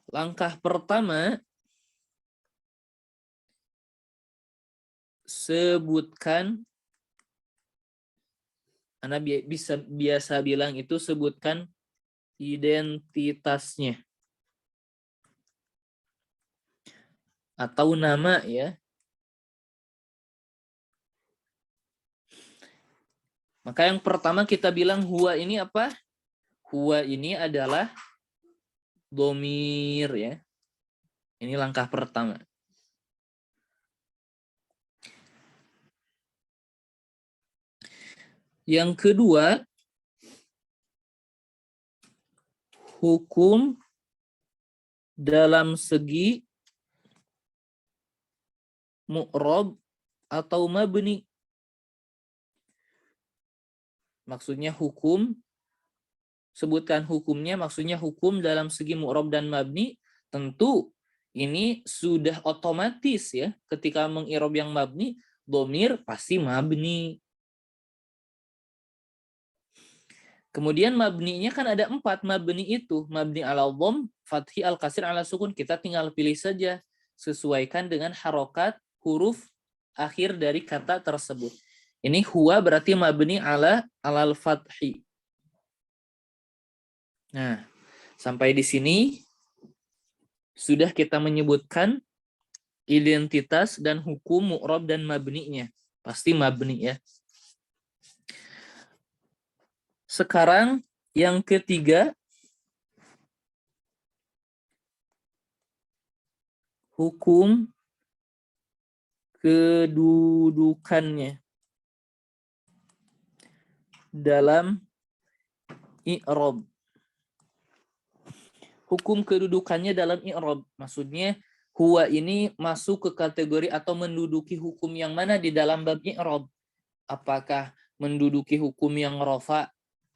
Langkah pertama, sebutkan, ana biasa bilang itu sebutkan identitasnya atau nama ya. Maka yang pertama kita bilang huwa ini apa? Huwa ini adalah dhamir ya. Ini langkah pertama. Yang kedua, hukum dalam segi mu'rab atau mabni. Maksudnya hukum, sebutkan hukumnya, maksudnya hukum dalam segi mu'rab dan mabni. Tentu ini sudah otomatis ya, ketika mengi'rab yang mabni, dhamir pasti mabni. Kemudian mabninya kan ada 4 mabni itu. Mabni ala dhamm, fathi al kasir ala sukun. Kita tinggal pilih saja. Sesuaikan dengan harokat huruf akhir dari kata tersebut. Ini huwa berarti mabni ala alal fathi. Nah, sampai di sini sudah kita menyebutkan identitas dan hukum mu'rab dan mabninya. Pasti mabni ya. Sekarang yang ketiga, hukum kedudukannya dalam i'rab. Hukum kedudukannya dalam i'rab, maksudnya huwa ini masuk ke kategori atau menduduki hukum yang mana di dalam bab i'rab. Apakah menduduki hukum yang rafa,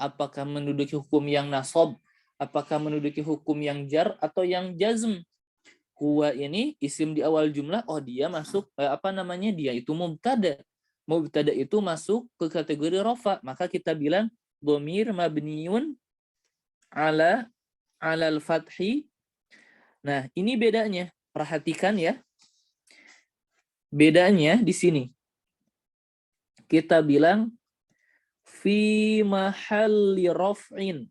apakah menduduki hukum yang nasab, apakah menduduki hukum yang jar atau yang jazm. Huwa ini isim di awal jumlah, oh dia masuk dia itu mubtada. Mubtada itu masuk ke kategori rafa, maka kita bilang dhamir mabniun ala alal fathi. Nah, ini bedanya. Perhatikan ya. Bedanya di sini. Kita bilang fi mahalli raf'in.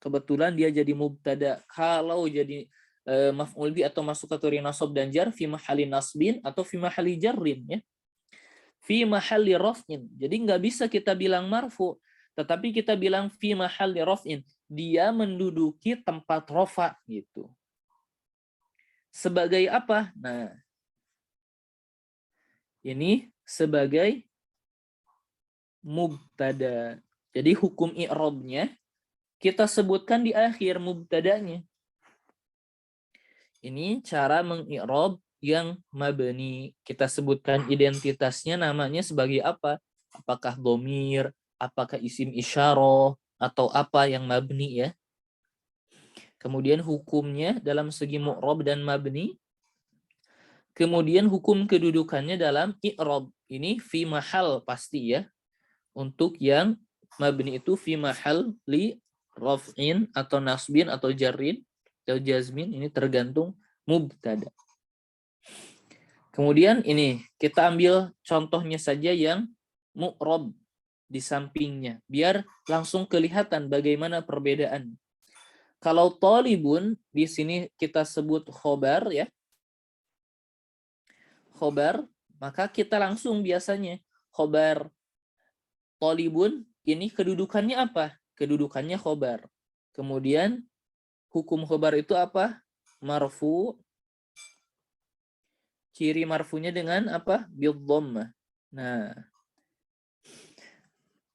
Kebetulan dia jadi mubtada. Kalau jadi maf'ul bi atau masuk kategori nasab dan jar, fi mahalli nasbin atau fi mahalli jarrin ya. Fi mahalli raf'in. Jadi nggak bisa kita bilang marfu, tetapi kita bilang fi mahalli raf'in. Dia menduduki tempat rafa gitu. Sebagai apa? Nah, ini sebagai mubtada. Jadi hukum i'rabnya kita sebutkan di akhir mubtadanya. Ini cara mengi'rab yang mabni. Kita sebutkan identitasnya, namanya sebagai apa? Apakah dhamir, apakah isim isyarah, atau apa yang mabni ya. Kemudian hukumnya dalam segi mu'rab dan mabni. Kemudian hukum kedudukannya dalam i'rab. Ini fi mahal pasti ya. Untuk yang mabni itu fi mahal li raf'in atau nasbin atau jarrin atau jazmin, ini tergantung mubtada. Kemudian ini kita ambil contohnya saja yang mu'rab di sampingnya biar langsung kelihatan bagaimana perbedaan. Kalau talibun di sini kita sebut khobar ya. Khobar, maka kita langsung biasanya khobar talibun ini kedudukannya apa? Kedudukannya khobar. Kemudian hukum khobar itu apa? Marfu. Ciri marfunya dengan apa? Bidhammah. Nah,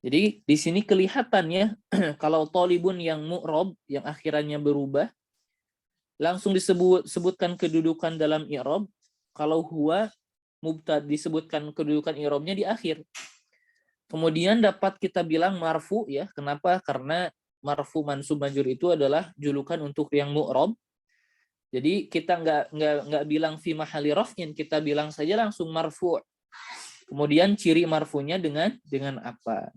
jadi di sini kelihatannya kalau tolibun yang mu'rob, yang akhirannya berubah, langsung disebutkan kedudukan dalam i'rob. Kalau huwa mubtada disebutkan kedudukan i'robnya di akhir. Kemudian dapat kita bilang marfu ya. Kenapa? Karena marfu mansub majrur itu adalah julukan untuk yang mu'rob. Jadi kita nggak bilang fi mahali raf'in, kita bilang saja langsung marfu. Kemudian ciri marfunya dengan apa?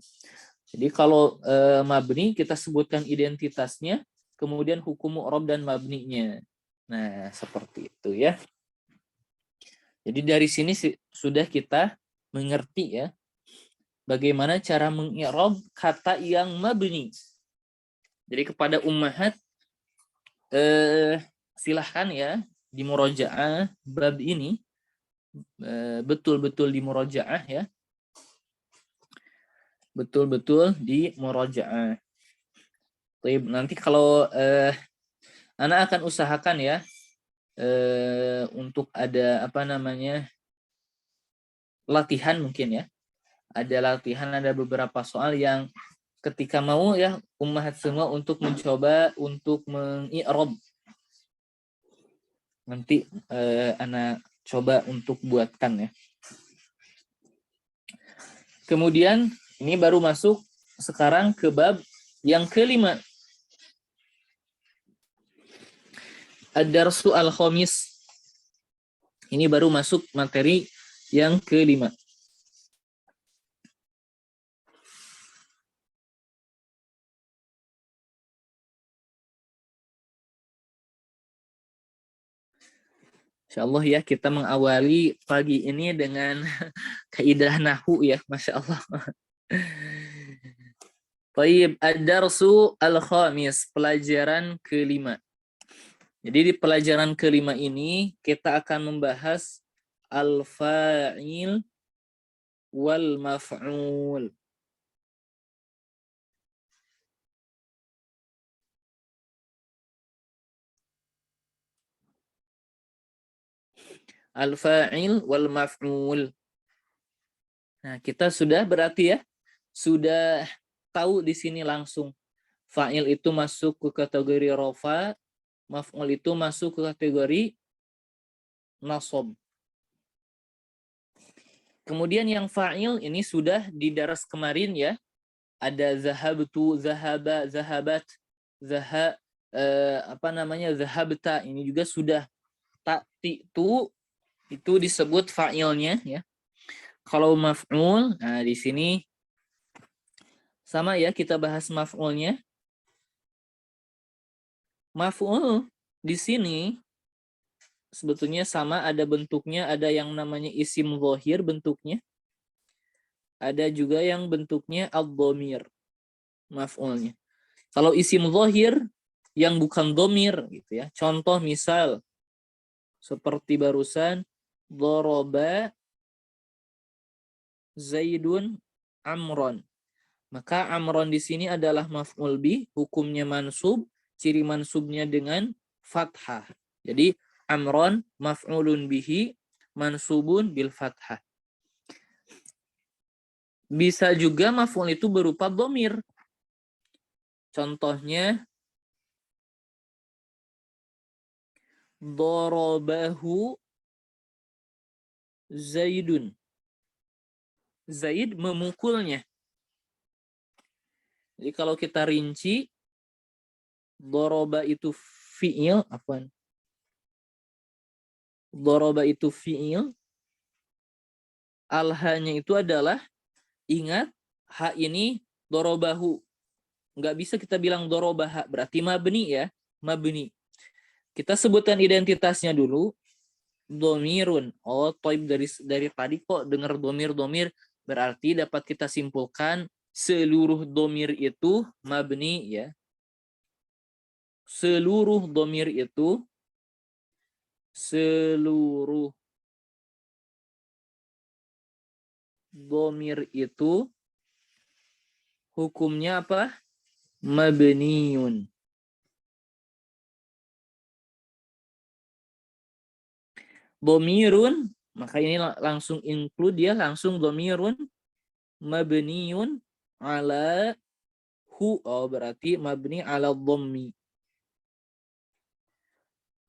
Jadi kalau mabni kita sebutkan identitasnya, kemudian hukum mu'rob dan mabninya. Nah, seperti itu ya. Jadi dari sini sudah kita mengerti ya bagaimana cara mengi'rob kata yang mabni. Jadi kepada ummahat silahkan ya di murojaah bab ini betul-betul di murojaah ya. Betul-betul di murojaah. Nanti kalau Ana akan usahakan ya untuk ada apa namanya latihan mungkin ya. Ada latihan, ada beberapa soal yang ketika mau ya ummahat semua untuk mencoba untuk mengi'rob. Nanti Ana coba untuk buatkan ya. Kemudian ini baru masuk sekarang ke bab yang kelima. Ad-darsu al-khamis. Ini baru masuk materi yang kelima. Insyaallah ya kita mengawali pagi ini dengan kaidah nahwu ya, Masya Allah. Baik, ad-darsu al-khamis, pelajaran kelima. Jadi di pelajaran kelima ini kita akan membahas al-fa'il wal maf'ul. Al-fa'il wal maf'ul. Nah, kita sudah berarti ya sudah tahu di sini langsung fa'il itu masuk ke kategori rofa, maf'ul itu masuk ke kategori nasab. Kemudian yang fa'il ini sudah di daras kemarin ya. Ada zahabtu, zahaba, zahabat, zahabta. Ini juga sudah ta'titu itu disebut fa'ilnya ya. Kalau maf'ul, nah di sini sama ya kita bahas maf'ulnya. Maf'ul di sini sebetulnya sama, ada bentuknya, ada yang namanya isim zahir bentuknya. Ada juga yang bentuknya ad-dhamir maf'ulnya. Kalau isim zahir yang bukan dhamir gitu ya. Contoh misal seperti barusan daraba Zaidun Amron. Maka Amron di sini adalah maf'ul bih, hukumnya mansub, ciri mansubnya dengan fathah. Jadi Amron maf'ulun bihi mansubun bil fathah. Bisa juga maf'ul itu berupa dhamir. Contohnya darabahu Zaidun. Zaid memukulnya. Jadi kalau kita rinci, doroba itu fi'il, doroba itu fi'il, alhanya itu adalah, ingat, ha ini dorobahu. Nggak bisa kita bilang dorobaha, berarti mabni ya, mabni. Kita sebutkan identitasnya dulu, domirun. Oh, toib dari tadi kok dengar domir, berarti dapat kita simpulkan seluruh domir itu mabni ya. Seluruh domir itu hukumnya apa? Mabniun. Domirun Maka ini langsung include ya, langsung dhamirun mabniun ala hu. Oh, berarti mabni ala dhammi.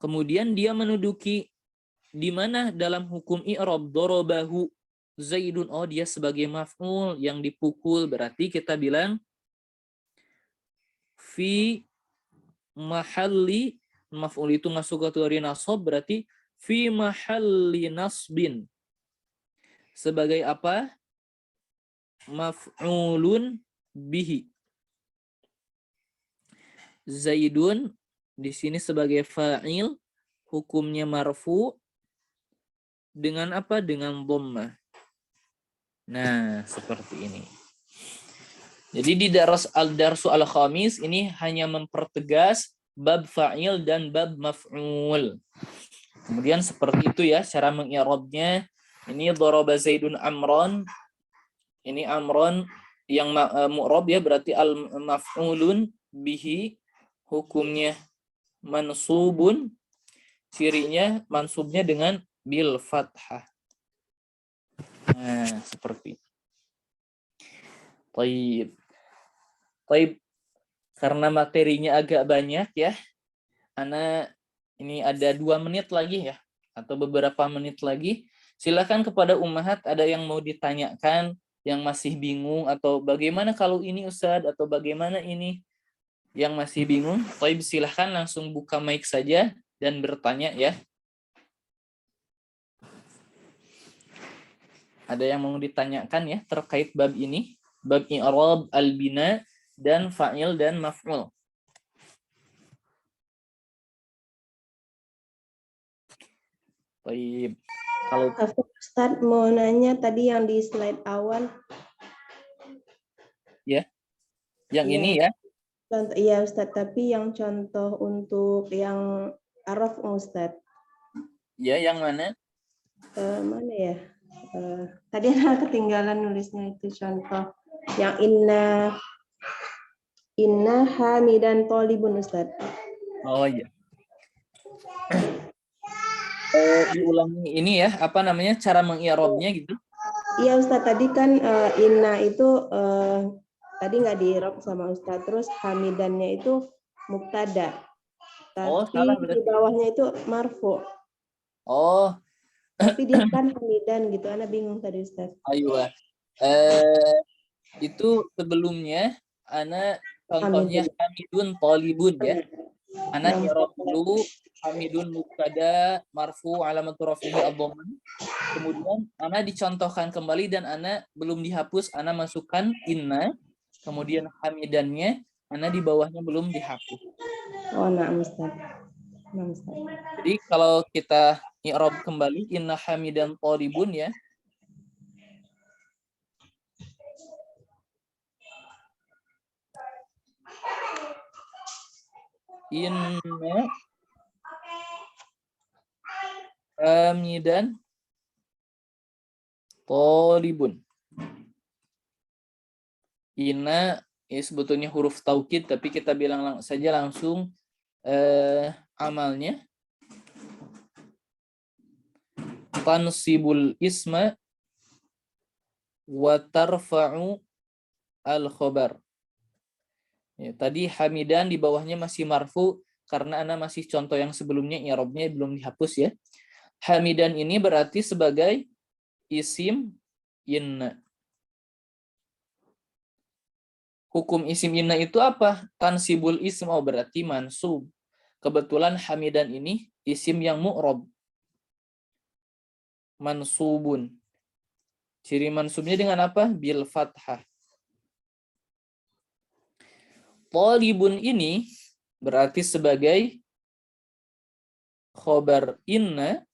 Kemudian dia menduduki di mana dalam hukum i'rab darabahu Zaidun. Oh, dia sebagai maf'ul yang dipukul, berarti kita bilang fi mahalli, maf'ul itu masuk kategori nasab, berarti fi mahalli nasbin. Sebagai apa? Maf'ulun bihi. Zaidun di sini sebagai fa'il, hukumnya marfu dengan apa? Dengan dhammah. Nah, seperti ini. Jadi di darsu al-khamis ini hanya mempertegas bab fa'il dan bab maf'ul. Kemudian seperti itu ya cara mengi'rabnya. Ini daraba Zaidun Amron. Ini Amron yang mu'rab ya, berarti al-maf'ulun bihi, hukumnya mansubun, cirinya mansubnya dengan bil fathah. Nah, seperti itu. Taib. Karena materinya agak banyak ya, Ana ini ada 2 menit lagi ya, atau beberapa menit lagi. Silakan kepada ummahat, ada yang mau ditanyakan, yang masih bingung, atau bagaimana kalau ini Ustadz, atau bagaimana ini, yang masih bingung. Taib, silahkan langsung buka mic saja dan bertanya ya. Ada yang mau ditanyakan ya terkait bab ini, bab i'rab al-bina dan fa'il dan maf'ul. Baik. Kalau Ustaz mau nanya tadi yang di slide awal. ya, yang Iya. ini ya. Contoh, iya Ustaz, tapi yang contoh untuk yang araf Ustaz. Ya, yang mana? Mana ya? Tadi ada ketinggalan nulisnya itu contoh. Yang inna hamidan tholibun Ustaz. Oh iya. Diulangi ini ya, apa namanya, cara mengi'rabnya gitu. Iya Ustaz, tadi kan inna itu tadi nggak di-i'rab sama Ustaz. Terus hamidannya itu mubtada. Oh, Tapi salah di berarti. bawahnya itu marfu. Oh, Tapi dia kan hamidan gitu. Ana bingung tadi Ustaz. ayo. Itu sebelumnya ana contohnya hamidun thalibun ya. Ana i'rab dulu hamidun mubtada marfu alamatu rafihi ad-dhammah. Kemudian ana dicontohkan kembali dan ana belum dihapus, ana masukkan inna. Kemudian hamidannya ana di bawahnya belum dihapus. Oh, nah Ustaz. Nah, Ustaz. Jadi kalau kita i'rab kembali inna hamidan thalibun ya. Inna hamidan thalibun. Inna ini sebetulnya huruf taukid, tapi kita bilang saja langsung amalnya. Tansibul isma wa tarfa'u al-khobar. Ya, tadi hamidan di bawahnya masih marfu karena ana masih contoh yang sebelumnya i'rabnya belum dihapus ya. Hamidan ini berarti sebagai isim inna. Hukum isim inna itu apa? Tansibul ism, oh berarti mansub. Kebetulan hamidan ini isim yang mu'rab. Mansubun. Ciri mansubnya dengan apa? Bil fathah. Thalibun ini berarti sebagai khobar inna.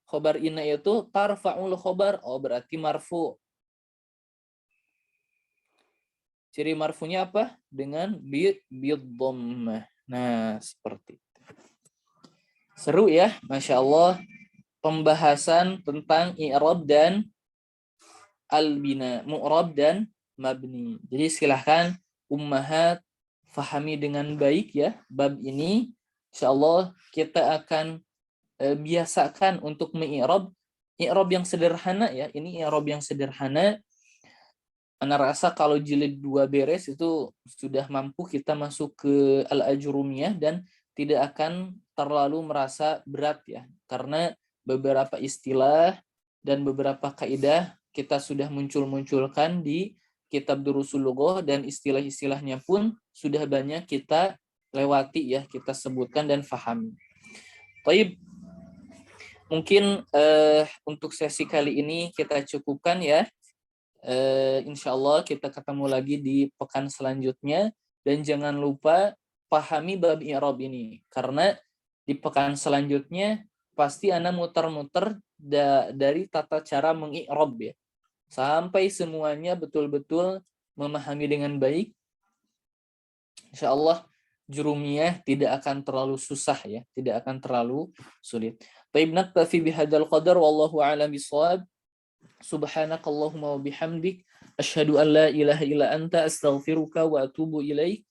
Khobar inna itu tarfa'ul khobar. Oh berarti marfu. Ciri marfunya apa? Dengan bid-dhammah. Nah, seperti itu. Seru ya, Masya Allah. Pembahasan tentang i'rab dan al-bina. Mu'rab dan mabni. Jadi silahkan ummahat fahami dengan baik ya bab ini. Insya Allah kita akan biasakan untuk mengi'rab yang sederhana ya. Ini i'rab yang sederhana. Ana rasa kalau jilid 2 beres itu sudah mampu kita masuk ke Al-Ajrumiyah dan tidak akan terlalu merasa berat ya. Karena beberapa istilah dan beberapa kaidah kita sudah munculkan di kitab Durusul Lughah dan istilah-istilahnya pun sudah banyak kita lewati ya, kita sebutkan dan fahami. Baik, mungkin untuk sesi kali ini kita cukupkan ya. Insya Allah kita ketemu lagi di pekan selanjutnya dan jangan lupa pahami bab i'rab ini karena di pekan selanjutnya pasti Anda muter-muter dari tata cara mengi'rab ya sampai semuanya betul-betul memahami dengan baik. Insya Allah jurumiyah tidak akan terlalu susah ya, tidak akan terlalu sulit. Baik, naktafi bihadzal qadar wallahu a'lam bishawab. Subhanakallahumma wa bihamdik asyhadu an la ilaha illa anta astaghfiruka wa atubu ilaik.